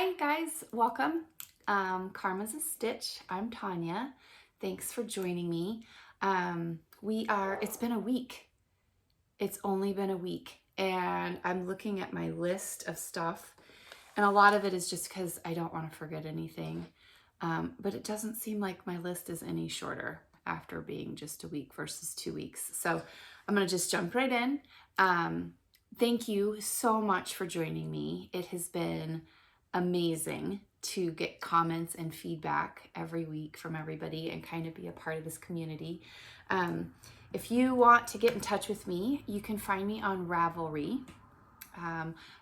Hi guys, welcome. Karma's a Stitch. I'm Tanya. Thanks for joining me. It's been a week. It's only been a week and I'm looking at my list of stuff and a lot of it is just because I don't want to forget anything. But it doesn't seem like my list is any shorter after being just a week versus 2 weeks. So I'm going to just jump right in. Thank you so much for joining me. It has been amazing to get comments and feedback every week from everybody and kind of be a part of this community. If you want to get in touch with me, you can find me on Ravelry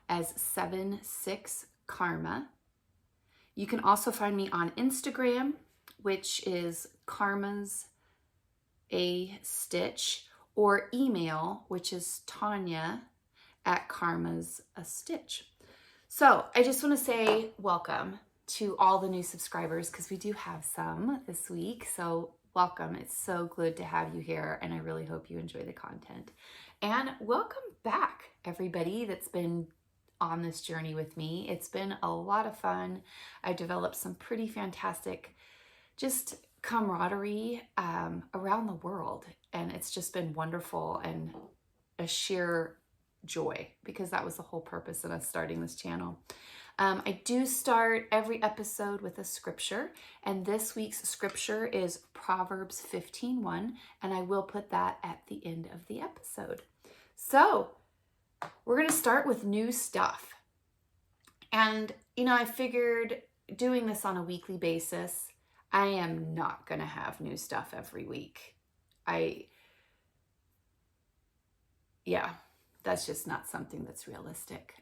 as 76karma. You can also find me on Instagram, which is Karma's a Stitch, or email, which is Tanya@Karma's a Stitch. So I just want to say welcome to all the new subscribers because we do have some this week. So welcome. It's so good to have you here and I really hope you enjoy the content. And welcome back everybody that's been on this journey with me. It's been a lot of fun. I developed some pretty fantastic just camaraderie around the world and it's just been wonderful and a sheer joy because that was the whole purpose of us starting this channel. I do start every episode with a scripture, and this week's scripture is Proverbs 15:1, and I will put that at the end of the episode. So we're going to start with new stuff. And, I figured doing this on a weekly basis, I am not going to have new stuff every week. That's just not something that's realistic.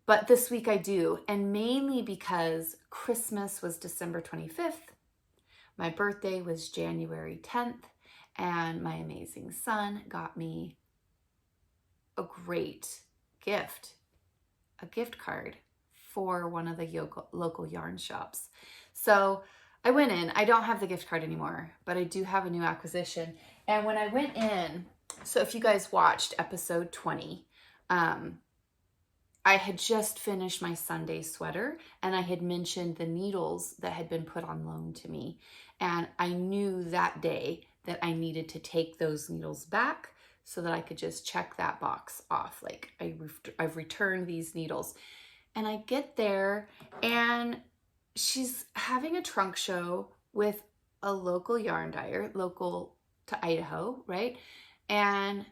But this week I do, and mainly because Christmas was December 25th, my birthday was January 10th, and my amazing son got me a great gift, a gift card for one of the local yarn shops. So I went in, I don't have the gift card anymore, but I do have a new acquisition. And when I went in, so if you guys watched episode 20, I had just finished my Sunday sweater and I had mentioned the needles that had been put on loan to me. And I knew that day that I needed to take those needles back so that I could just check that box off. Like I've returned these needles. And I get there and she's having a trunk show with a local yarn dyer, local to Idaho, right? And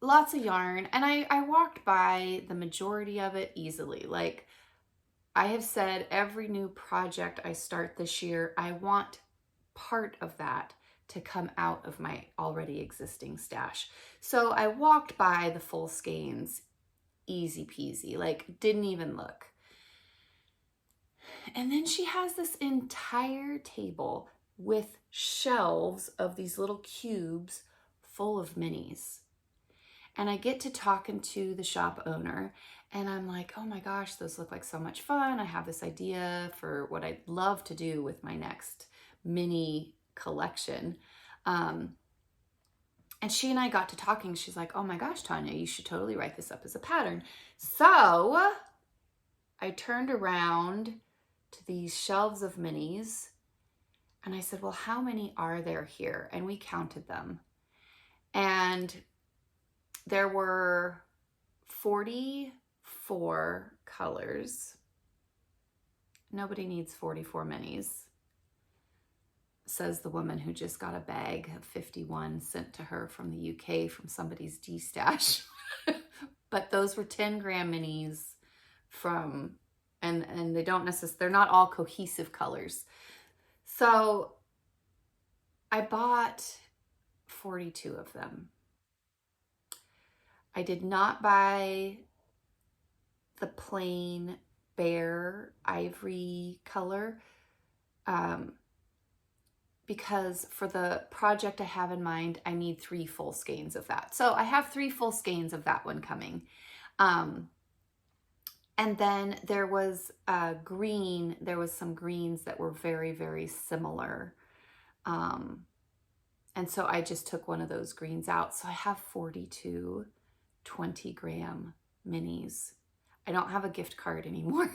lots of yarn. And I walked by the majority of it easily. Like I have said, every new project I start this year, I want part of that to come out of my already existing stash. So I walked by the full skeins, easy peasy, like didn't even look. And then she has this entire table with shelves of these little cubes full of minis. And I get to talking to the shop owner and I'm like, oh my gosh, those look like so much fun. I have this idea for what I'd love to do with my next mini collection. And she and I got to talking. She's like, oh my gosh, Tanya, you should totally write this up as a pattern. So I turned around to these shelves of minis and I said, well, how many are there here? And we counted them. And there were 44 colors. Nobody needs 44 minis, says the woman who just got a bag of 51 sent to her from the UK from somebody's D-stash. But those were 10-gram minis from, and they don't necessarily, they're not all cohesive colors. So I bought 42 of them. I did not buy the plain bare ivory color because for the project I have in mind, I need 3 full skeins of that. So I have 3 full skeins of that one coming. And then there was green, there was some greens that were very, very similar. And so I just took one of those greens out. So I have 42 20-gram minis. I don't have a gift card anymore.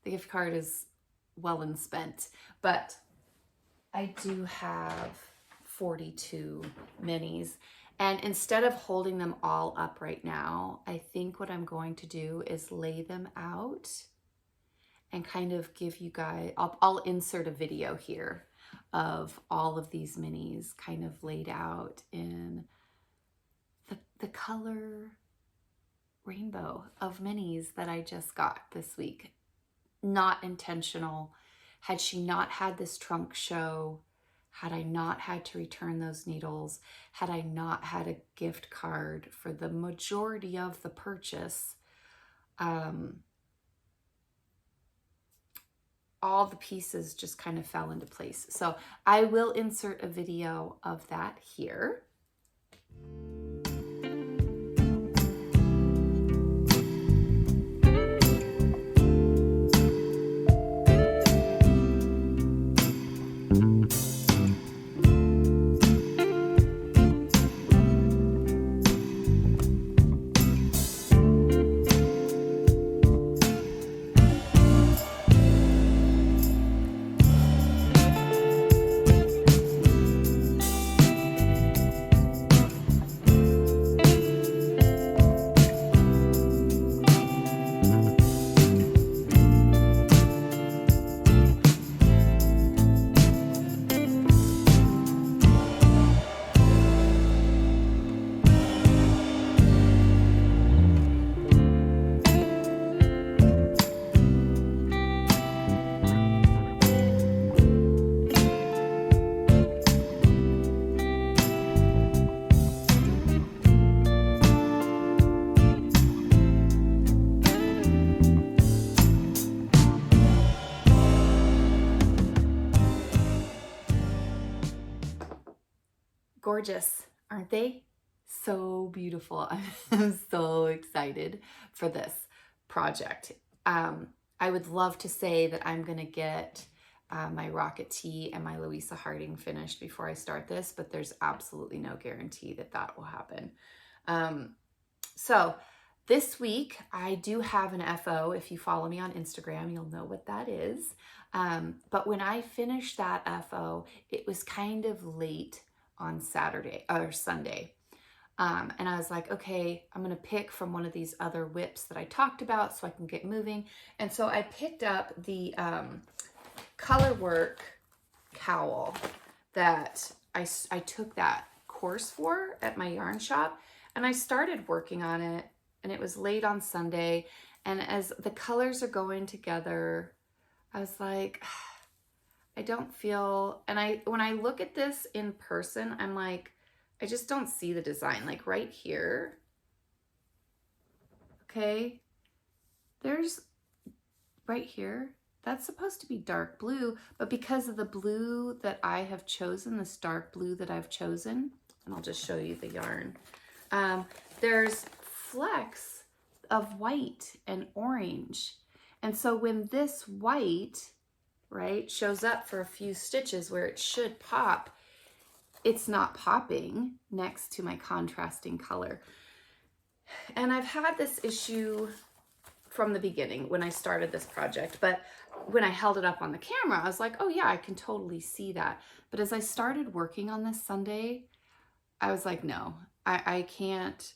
The gift card is well and spent, but I do have 42 minis. And instead of holding them all up right now, I think what I'm going to do is lay them out and kind of give you guys, I'll insert a video here of all of these minis kind of laid out in the color rainbow of minis that I just got this week. Not intentional. Had she not had this trunk show, had I not had to return those needles, had I not had a gift card for the majority of the purchase, all the pieces just kind of fell into place. So I will insert a video of that here. Gorgeous, aren't they? So beautiful. I'm so excited for this project. I would love to say that I'm gonna get my Rocket Tea and my Louisa Harding finished before I start this, but there's absolutely no guarantee that that will happen. So this week I do have an FO. If you follow me on Instagram, you'll know what that is. But when I finished that FO, it was kind of late on Saturday or Sunday. And I was like, okay, I'm going to pick from one of these other whips that I talked about so I can get moving. And so I picked up the Colorwork cowl that I took that course for at my yarn shop, and I started working on it, and it was late on Sunday. And as the colors are going together, I was like, I don't feel, and when I look at this in person, I'm like, I just don't see the design. Like right here, okay, there's right here, that's supposed to be dark blue, but because of the blue that I have chosen, this dark blue that I've chosen, and I'll just show you the yarn, there's flecks of white and orange. And so when this white, right, shows up for a few stitches where it should pop, it's not popping next to my contrasting color. And I've had this issue from the beginning when I started this project, but when I held it up on the camera, I was like, oh yeah, I can totally see that. But as I started working on this Sunday, I was like, no, I can't.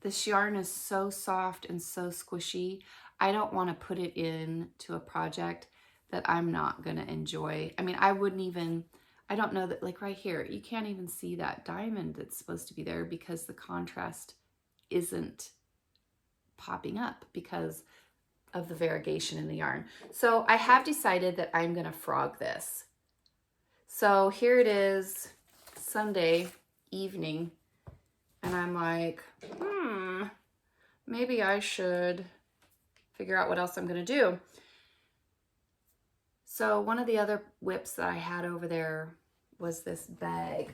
This yarn is so soft and so squishy. I don't want to put it into a project that I'm not going to enjoy. I mean, I wouldn't even, I don't know that, like right here, you can't even see that diamond that's supposed to be there because the contrast isn't popping up because of the variegation in the yarn. So I have decided that I'm going to frog this. So here it is, Sunday evening, and I'm like, maybe I should figure out what else I'm going to do. So one of the other whips that I had over there was this bag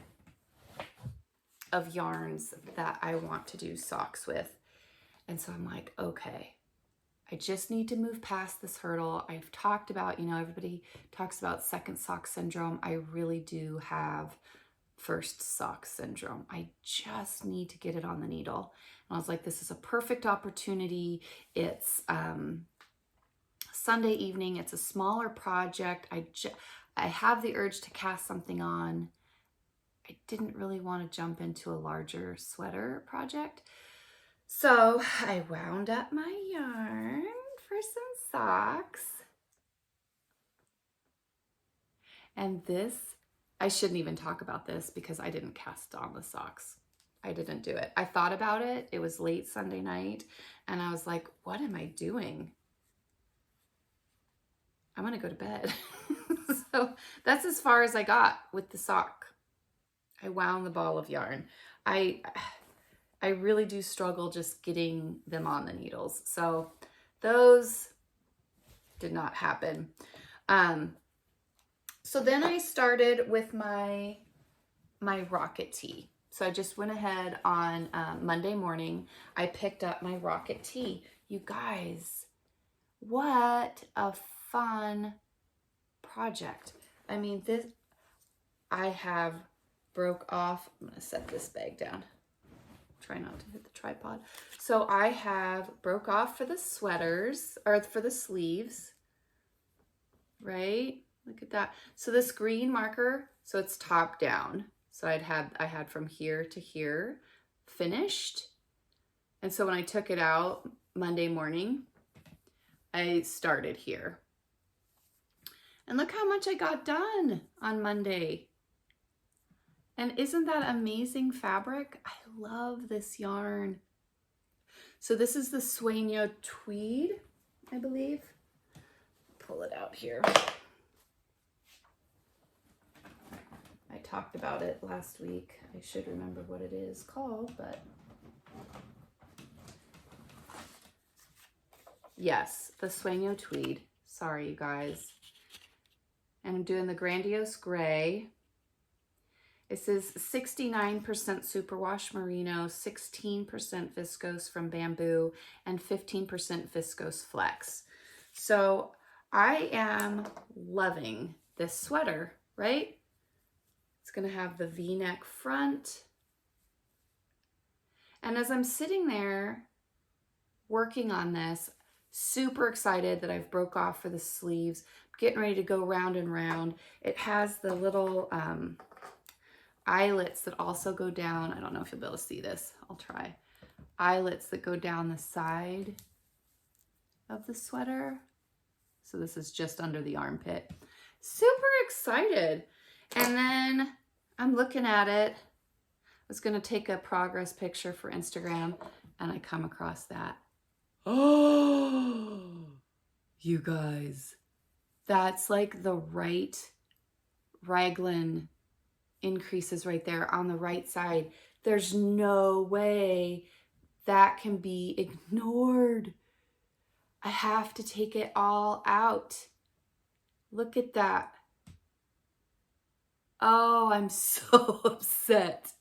of yarns that I want to do socks with. And so I'm like, okay, I just need to move past this hurdle. I've talked about, you know, everybody talks about second sock syndrome. I really do have first sock syndrome. I just need to get it on the needle. And I was like, this is a perfect opportunity. It's Sunday evening. It's a smaller project. I have the urge to cast something on. I didn't really want to jump into a larger sweater project. So I wound up my yarn for some socks. And this, I shouldn't even talk about this because I didn't cast on the socks. I didn't do it. I thought about it. It was late Sunday night and I was like, what am I doing? I'm gonna go to bed. So that's as far as I got with the sock. I wound the ball of yarn. I really do struggle just getting them on the needles. So those did not happen. So then I started with my rocket tee. So I just went ahead on Monday morning. I picked up my rocket tee. You guys, what a fun project. I mean, this, I have broke off. I'm gonna set this bag down. Try not to hit the tripod. So I have broke off for the sweaters, or for the sleeves, right? Look at that. So this green marker, so it's top down. So I had from here to here finished. And so when I took it out Monday morning, I started here. And look how much I got done on Monday. And isn't that amazing fabric? I love this yarn. So this is the Sueño Tweed, I believe. Pull it out here. I talked about it last week. I should remember what it is called, but yes, the Sueño Tweed. Sorry, you guys. And I'm doing the Grandiose Gray. It says 69% superwash merino, 16% viscose from bamboo, and 15% viscose flex. So I am loving this sweater, right? It's gonna have the V-neck front. And as I'm sitting there working on this, super excited that I've broke off for the sleeves, getting ready to go round and round. It has the little eyelets that also go down. I don't know if you'll be able to see this. I'll try. Eyelets that go down the side of the sweater. So this is just under the armpit. Super excited. And then I'm looking at it. I was going to take a progress picture for Instagram and I come across that. Oh, you guys, that's like the right raglan increases right there on the right side. There's no way that can be ignored. I have to take it all out. Look at that. Oh, I'm so upset.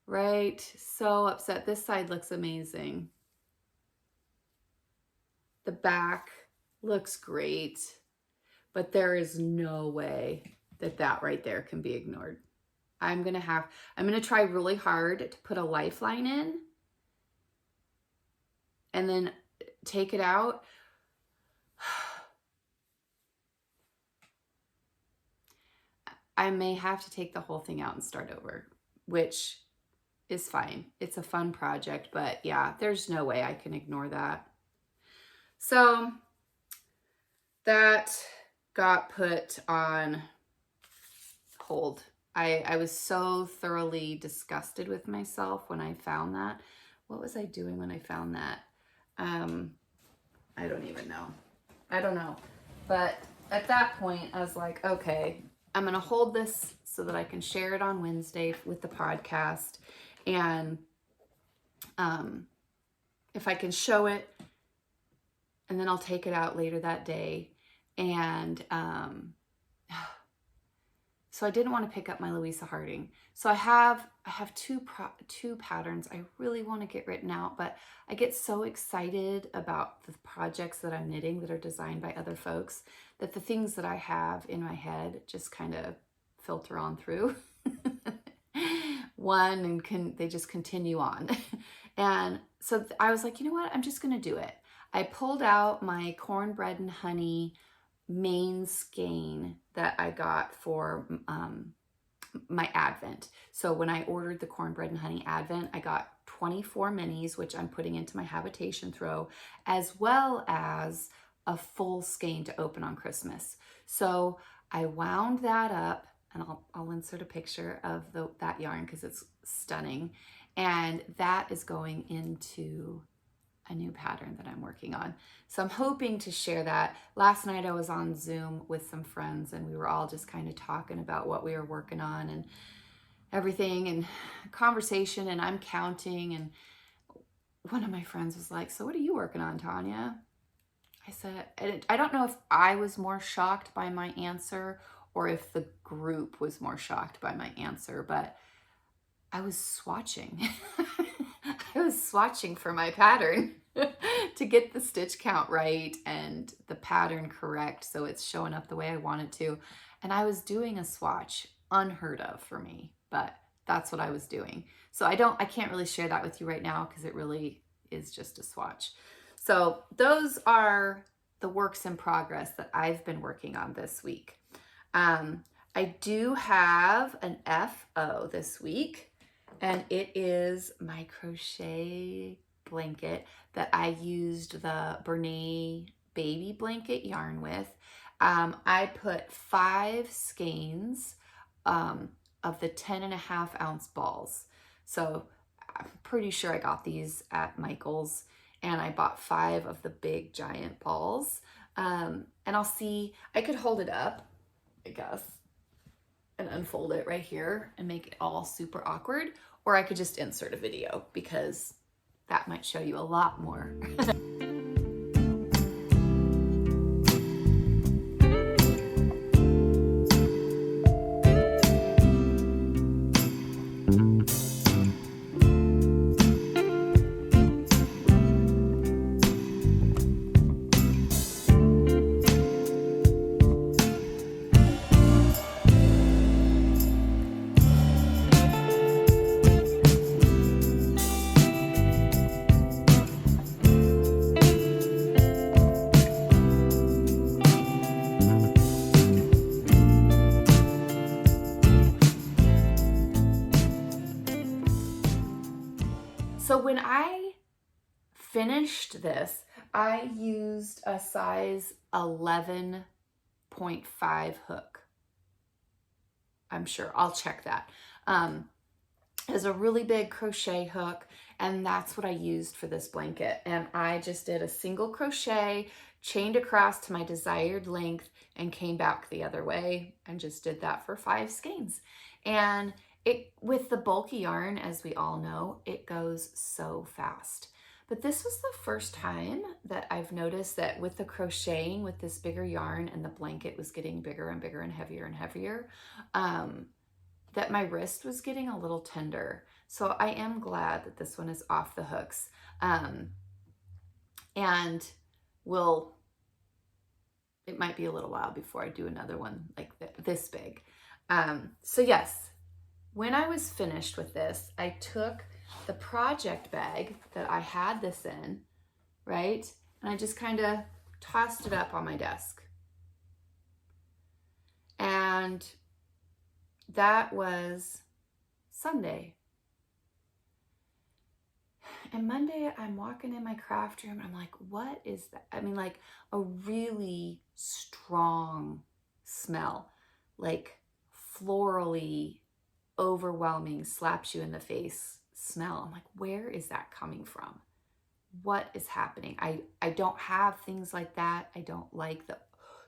Right? So upset. This side looks amazing. The back looks great, but there is no way that that right there can be ignored. I'm going to try really hard to put a lifeline in and then take it out. I may have to take the whole thing out and start over, which is fine. It's a fun project, but yeah, there's no way I can ignore that. So that got put on hold. I was so thoroughly disgusted with myself when I found that. What was I doing when I found that? I don't even know. I don't know. But at that point, I was like, okay, I'm going to hold this so that I can share it on Wednesday with the podcast. And if I can show it, and then I'll take it out later that day. And so I didn't want to pick up my Louisa Harding. So I have two patterns I really want to get written out, but I get so excited about the projects that I'm knitting that are designed by other folks that the things that I have in my head just kind of filter on through. one and they just continue on. And so I was like, you know what? I'm just going to do it. I pulled out my cornbread and honey main skein that I got for my Advent. So when I ordered the cornbread and honey Advent, I got 24 minis, which I'm putting into my habitation throw, as well as a full skein to open on Christmas. So I wound that up, and I'll insert a picture of that yarn because it's stunning. And that is going into a new pattern that I'm working on. So I'm hoping to share that. Last night I was on Zoom with some friends and we were all just kind of talking about what we were working on and everything and conversation, and I'm counting, and one of my friends was like, so what are you working on, Tanya? I said, I don't know if I was more shocked by my answer or if the group was more shocked by my answer, but I was swatching. I was swatching for my pattern to get the stitch count right and the pattern correct so it's showing up the way I want it to. And I was doing a swatch, unheard of for me, but that's what I was doing. So I can't really share that with you right now because it really is just a swatch. So those are the works in progress that I've been working on this week. I do have an FO this week, and it is my crochet blanket that I used the Bernat Baby Blanket yarn with. I put 5 skeins of the 10.5 ounce balls. So I'm pretty sure I got these at Michael's, and I bought 5 of the big giant balls. And I could hold it up, I guess, and unfold it right here and make it all super awkward, or I could just insert a video because that might show you a lot more. So when I finished this, I used a size 11.5 hook. I'm sure, I'll check that. It's a really big crochet hook, and that's what I used for this blanket. And I just did a single crochet, chained across to my desired length, and came back the other way and just did that for 5 skeins. And with the bulky yarn, as we all know, it goes so fast. But this was the first time that I've noticed that with the crocheting with this bigger yarn and the blanket was getting bigger and bigger and heavier, that my wrist was getting a little tender. So I am glad that this one is off the hooks. And it might be a little while before I do another one like this big. So yes, when I was finished with this, I took the project bag that I had this in, right? And I just kind of tossed it up on my desk. And that was Sunday. And Monday, I'm walking in my craft room, and I'm like, what is that? I mean, like a really strong smell, like florally, overwhelming, slaps you in the face smell. I'm like, where is that coming from? What is happening? I don't have things like that. I don't like the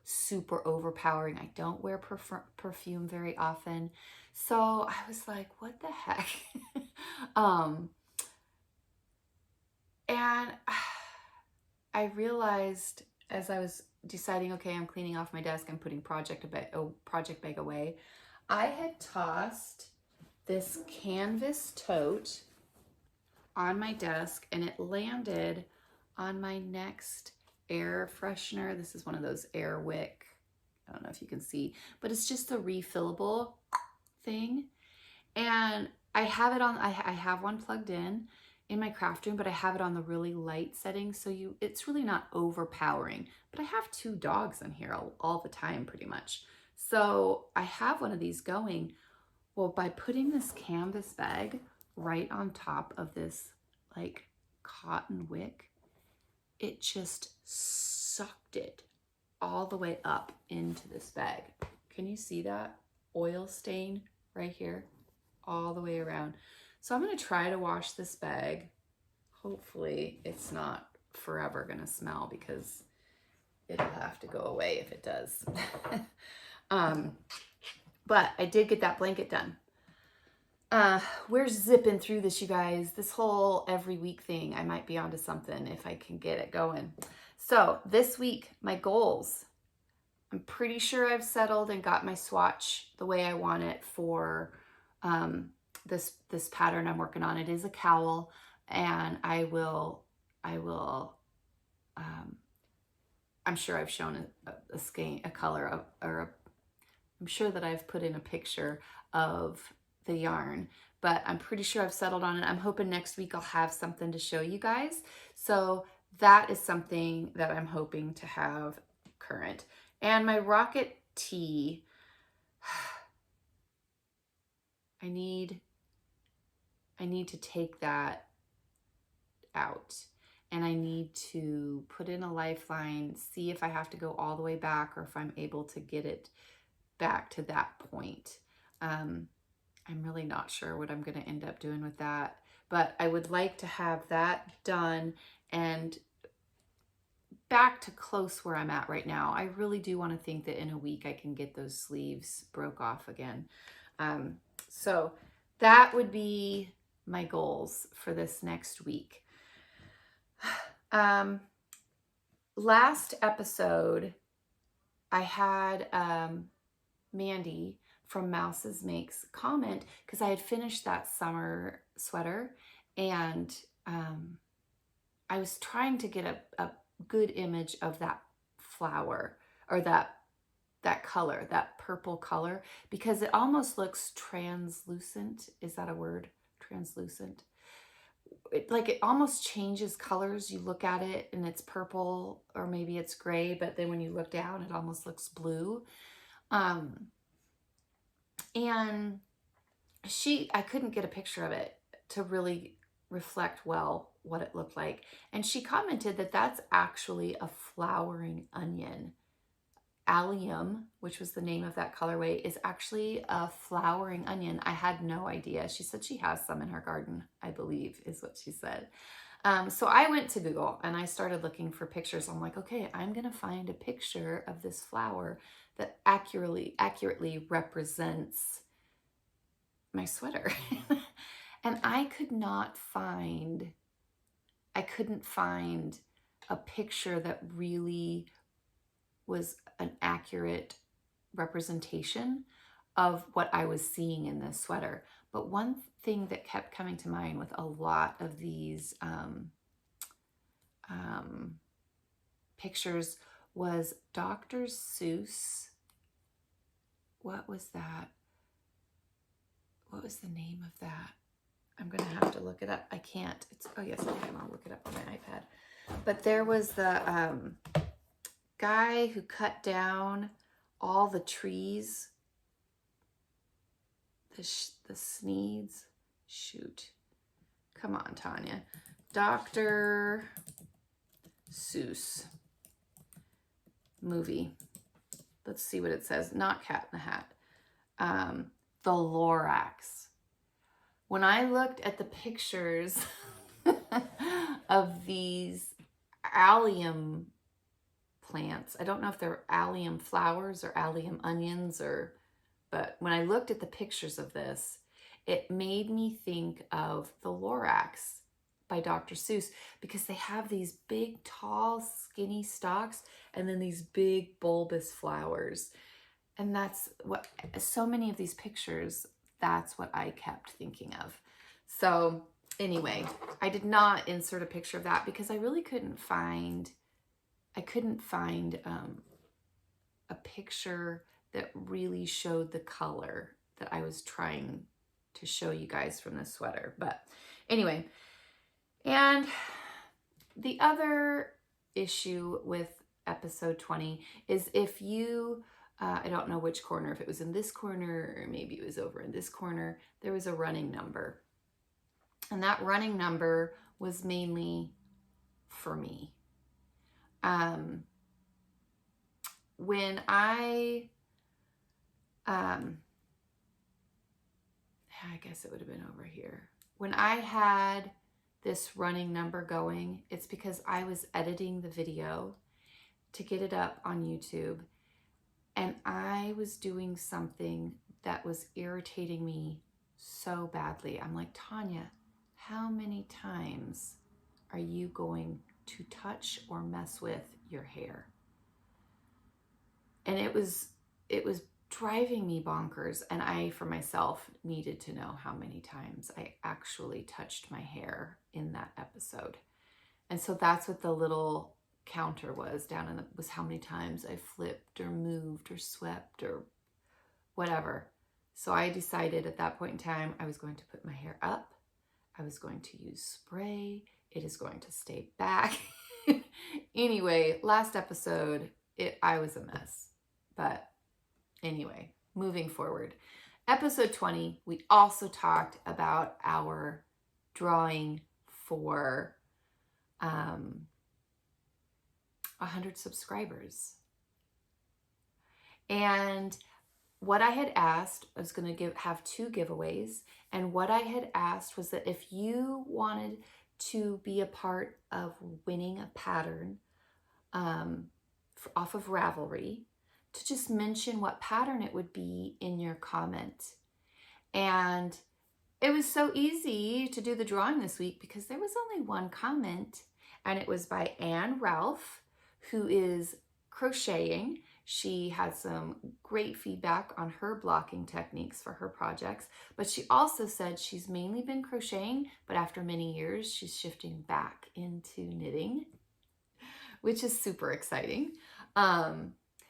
super overpowering. I don't wear perfume very often. So I was like, what the heck? And I realized as I was deciding, okay, I'm cleaning off my desk, I'm putting project bag away, I had tossed this canvas tote on my desk, and it landed on my next air freshener. This is one of those air wick, I don't know if you can see, but it's just a refillable thing. And I have it on, I have one plugged in my craft room, but I have it on the really light setting. So it's really not overpowering, but I have 2 dogs in here all the time pretty much. So I have one of these going. Well, by putting this canvas bag right on top of this like cotton wick, it just sucked it all the way up into this bag. Can you see that oil stain right here? All the way around. So I'm going to try to wash this bag. Hopefully it's not forever going to smell, because it'll have to go away if it does. But I did get that blanket done. We're zipping through this, you guys. This whole every week thing, I might be onto something if I can get it going. So this week, my goals. I'm pretty sure I've settled and got my swatch the way I want it for this pattern I'm working on. It is a cowl, and I'm sure I've shown a color I'm sure that I've put in a picture of the yarn, but I'm pretty sure I've settled on it. I'm hoping next week I'll have something to show you guys. So that is something that I'm hoping to have current. And my rocket tee, I need to take that out, and I need to put in a lifeline, see if I have to go all the way back or if I'm able to get it back to that point. I'm really not sure what I'm going to end up doing with that, but I would like to have that done and back to close where I'm at right now. I really do want to think that in a week I can get those sleeves broke off again. So that would be my goals for this next week. Last episode, I had Mandy from Mouse's Makes comment, because I had finished that summer sweater, and I was trying to get a good image of that flower, or that color, that purple color, because it almost looks translucent. Is that a word? Translucent. It almost changes colors. You look at it and it's purple, or maybe it's gray, but then when you look down, it almost looks blue. And I couldn't get a picture of it to really reflect well what it looked like. And she commented that that's actually a flowering onion. Allium, which was the name of that colorway, is actually a flowering onion. I had no idea. She said she has some in her garden, I believe is what she said. So I went to Google and I started looking for pictures. I'm like, okay, I'm going to find a picture of this flower that accurately represents my sweater. And I couldn't find a picture that really was an accurate representation of what I was seeing in this sweater. But one thing that kept coming to mind with a lot of these pictures was Dr. Seuss. What was that? What was the name of that? I'm going to have to look it up. I can't. Oh yes, I can. I'll look it up on my iPad. But there was the guy who cut down all the trees. The Sneeds. Shoot. Come on, Tanya. Dr. Seuss movie. Let's see what it says. Not Cat in the Hat. The Lorax. When I looked at the pictures of these allium plants, I don't know if they're allium flowers or allium onions, but when I looked at the pictures of this, it made me think of the Lorax by Dr. Seuss, because they have these big, tall, skinny stalks and then these big bulbous flowers. And that's what, so many of these pictures, that's what I kept thinking of. So anyway, I did not insert a picture of that because I really couldn't find a picture that really showed the color that I was trying to show you guys from this sweater. But anyway, and the other issue with episode 20 is if you, I don't know which corner, if it was in this corner or maybe it was over in this corner, there was a running number. And that running number was mainly for me. When I guess it would have been over here. When I had this running number going, it's because I was editing the video to get it up on YouTube, and I was doing something that was irritating me so badly. I'm like, Tanya, how many times are you going to touch or mess with your hair? And it was driving me bonkers, and I, for myself, needed to know how many times I actually touched my hair in that episode. And so that's what the little counter was down in the, was how many times I flipped or moved or swept or whatever. So I decided at that point in time, I was going to put my hair up. I was going to use spray. It is going to stay back. Anyway, last episode, I was a mess. But anyway, moving forward. Episode 20, we also talked about our drawing for 100 subscribers. And what I had asked, I was going to have 2 giveaways. And what I had asked was that if you wanted to be a part of winning a pattern off of Ravelry, to just mention what pattern it would be in your comment. And it was so easy to do the drawing this week because there was only one comment, and it was by Anne Ralph, who is crocheting. She had some great feedback on her blocking techniques for her projects, but she also said she's mainly been crocheting, but after many years, she's shifting back into knitting, which is super exciting.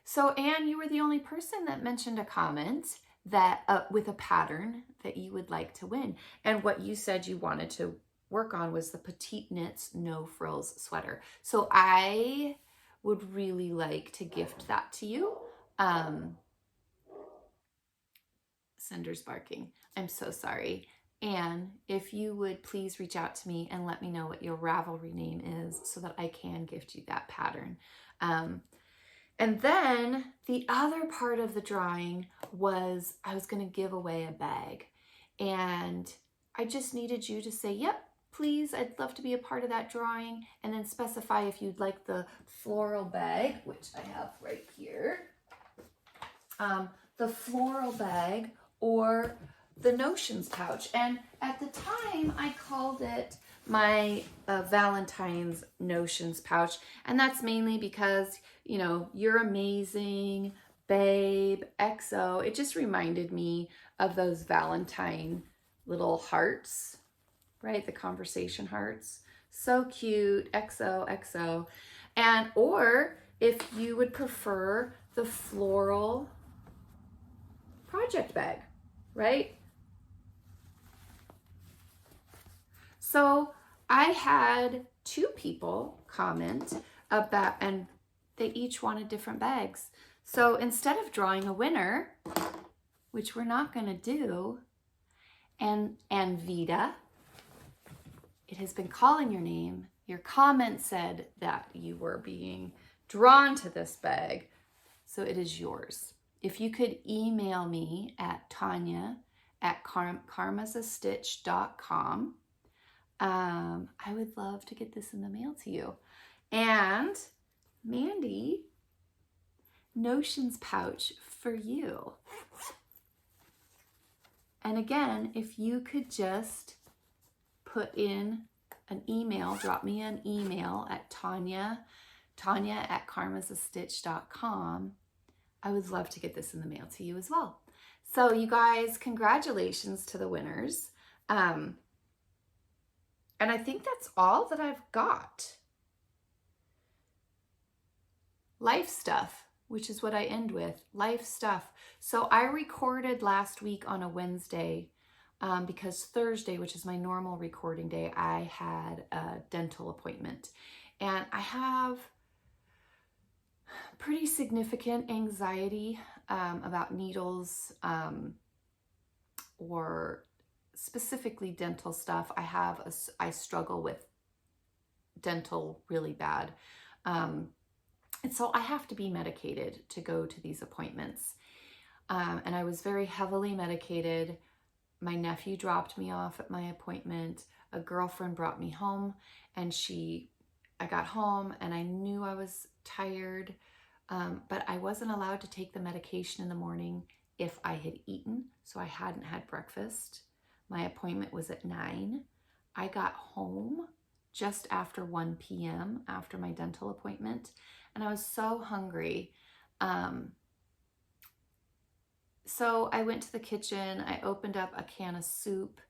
So Anne, you were the only person that mentioned a comment that with a pattern that you would like to win. And what you said you wanted to work on was the Petite Knits No Frills sweater. So I would really like to gift that to you. Sender's barking. I'm so sorry. Anne, if you would please reach out to me and let me know what your Ravelry name is so that I can gift you that pattern. And then the other part of the drawing was I was going to give away a bag, and I just needed you to say, yep, please, I'd love to be a part of that drawing, and then specify if you'd like the floral bag, which I have right here, the floral bag or the notions pouch. And at the time I called it my Valentine's notions pouch, and that's mainly because, you know, you're amazing, babe, XO. It just reminded me of those Valentine little hearts, right? The conversation hearts. So cute, XO, XO. And, or if you would prefer the floral project bag, right? So I had 2 people comment about, and they each wanted different bags. So instead of drawing a winner, which we're not going to do, and Vita, it has been calling your name. Your comment said that you were being drawn to this bag, so it is yours. If you could email me at tanya@karmasastitch.com, I would love to get this in the mail to you. And Mandy, notions pouch for you. And again, if you could just put in an email, drop me an email at tanya@karmasastitch.com, I would love to get this in the mail to you as well. So you guys, congratulations to the winners. And I think that's all that I've got. Life stuff, which is what I end with, life stuff. So I recorded last week on a Wednesday because Thursday, which is my normal recording day, I had a dental appointment. And I have pretty significant anxiety about needles or specifically dental stuff. I struggle with dental really bad. And so I have to be medicated to go to these appointments. And I was very heavily medicated. My nephew dropped me off at my appointment. A girlfriend brought me home, and I got home and I knew I was tired, but I wasn't allowed to take the medication in the morning if I had eaten. So I hadn't had breakfast. My appointment was at 9. I got home just after 1 p.m. after my dental appointment, and I was so hungry. So I went to the kitchen, I opened up a can of soup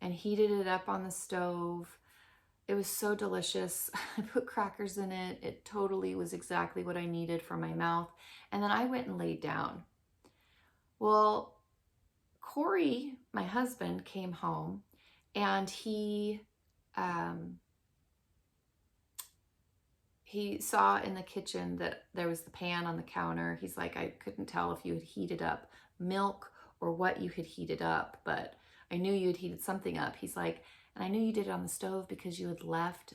and heated it up on the stove. It was so delicious. I put crackers in it. It totally was exactly what I needed for my mouth. And then I went and laid down. Well, Corey, my husband, came home, and he saw in the kitchen that there was the pan on the counter. He's like, I couldn't tell if you had heated up milk or what you had heated up, but I knew you had heated something up. He's like, and I knew you did it on the stove because you had left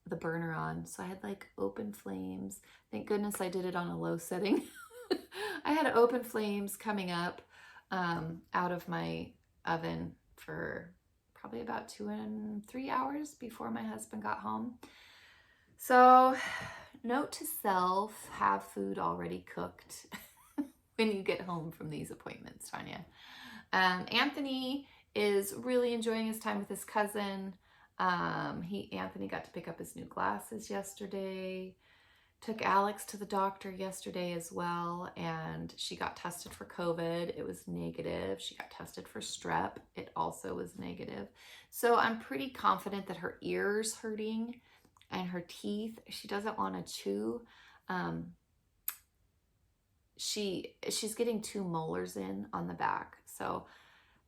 the burner on. So I had like open flames. Thank goodness I did it on a low setting. I had open flames coming up out of my oven for probably about 2 and 3 hours before my husband got home. So note to self, have food already cooked when you get home from these appointments, Tanya. Anthony is really enjoying his time with his cousin. Anthony got to pick up his new glasses yesterday. Took Alex to the doctor yesterday as well, and she got tested for COVID. It was negative. She got tested for strep. It also was negative. So I'm pretty confident that her ear's hurting and her teeth. She doesn't want to chew. She's getting 2 molars in on the back. So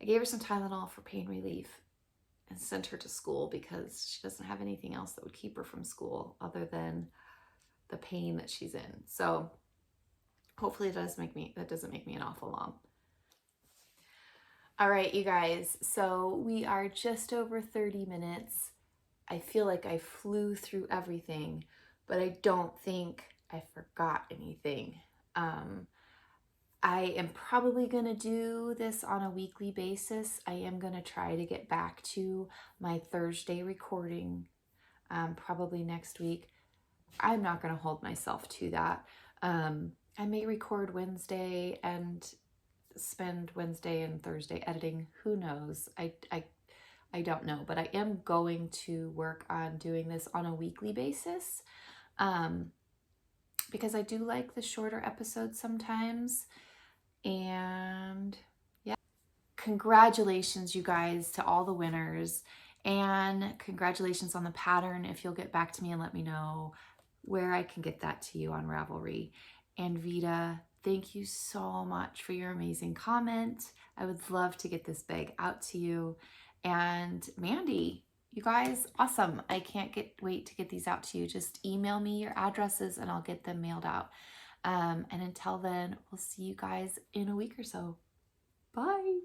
I gave her some Tylenol for pain relief and sent her to school because she doesn't have anything else that would keep her from school other than the pain that she's in. So hopefully that doesn't make me an awful mom. All right, you guys. So we are just over 30 minutes. I feel like I flew through everything, but I don't think I forgot anything. I am probably going to do this on a weekly basis. I am going to try to get back to my Thursday recording probably next week. I'm not going to hold myself to that. I may record Wednesday and spend Wednesday and Thursday editing. Who knows? I don't know, but I am going to work on doing this on a weekly basis because I do like the shorter episodes sometimes. And yeah, congratulations, you guys, to all the winners, and congratulations on the pattern. If you'll get back to me and let me know where I can get that to you on Ravelry. And Vita, thank you so much for your amazing comment. I would love to get this bag out to you. And Mandy, you guys, awesome. I can't wait to get these out to you. Just email me your addresses and I'll get them mailed out. And until then, we'll see you guys in a week or so. Bye.